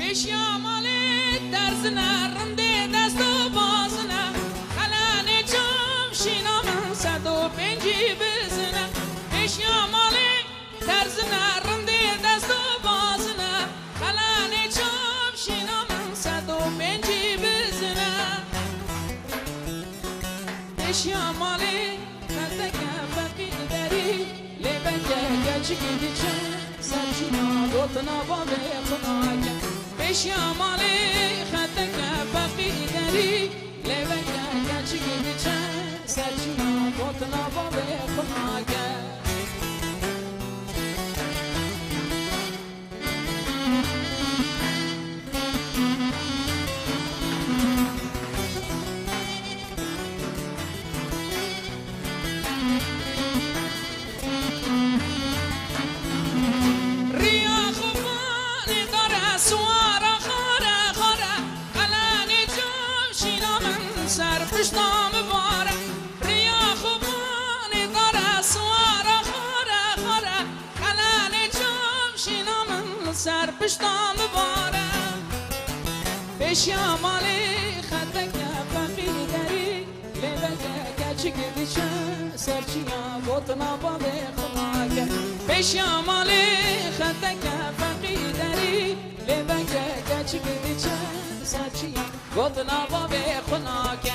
پیشیا مالی درزنه رنده دست و بازنه خلانه چم شینا من 105 بزنه پیشیا مالی درزنه رنده دست و بازنه خلانه چم شینا من 105 بزنه پیشیا مالی خلدکه فقیر داری لیبکه گچی گیچه سرچینا دوتنا بابه خناکه پیشیا مالی خلدکه فقیر داری لیبکه گچی گیچه سرچینا دوتنا بابه خناکه پشتام باره ریا خوبانی داره سواره خوره خوره خلانه چم شینا من سر پشتام باره پیشیا مالی خدکه فقیر داری لیبکه گچی گیچه سرچیا بوتنا بابه خناکه پیشیا مالی خدکه فقیر داری لیبکه گچی گیچه سرچیا بوتنا بابه خناکه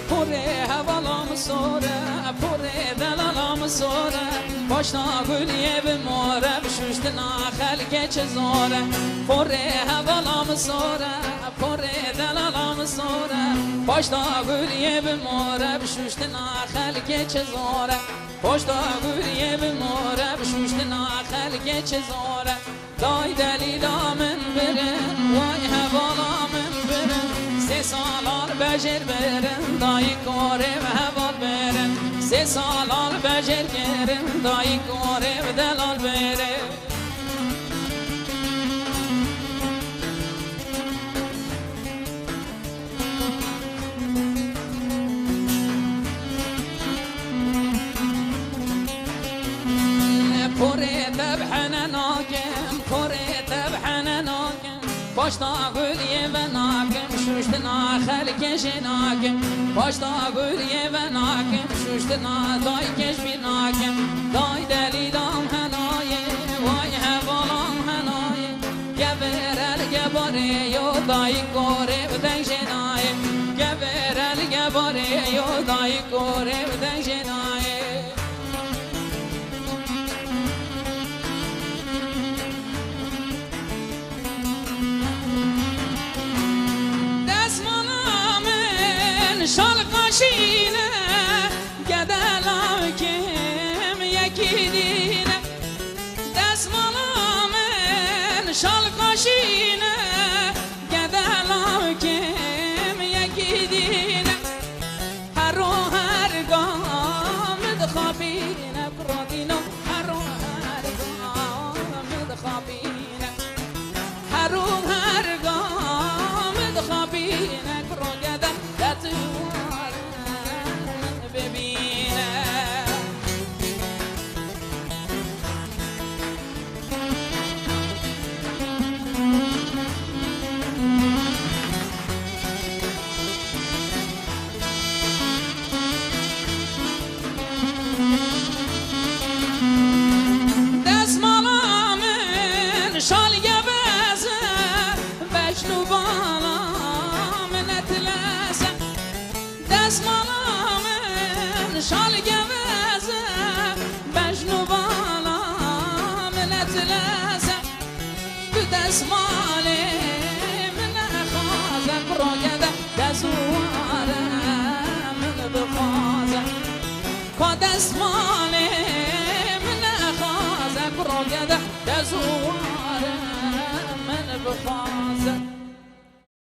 پره هوالام سوره پره دلالام سوره باشنا گلیه به ماره بشوشت ناخل که چه زوره پره هوالام سوره پره دلالام سوره باشنا گلیه به ماره بشوشت ناخل که چه زوره باشنا گلیه به ماره بشوشت ناخل که چه زوره دای دلیلا من برن وای هوالا من برن 3 سالار بجر برن دای کوره و هوال برن 3 سالار بجر برن دای کوره و دلال برن پره تبحن ناگم پره تبحن ناگم باشتا گلیه و ناگم شوشت ناخل کش ناگم باشتا گلیه و ناگم شوشت نادای کش بی ناگم دای دلیلام هنایه وای هوالام هنایه گبرل گباره یو دای کوره و دنگ جنایه گبرل گباره یو دای کوره و دنگ جنایه شال قاشینه گدلام کم یکی دینه دستمالام شال قاشینه گدلام کم یکی دینه هر رو هر گام دخابینه برادینو هر رو هر گام دخابینه هر رو هر گام دخابینه برادینه شال گوزه بجنو بالا منت لازه بدسماله من خازه براگده دزواره من بخازه دسماله من خازه براگده دزواره من بخازه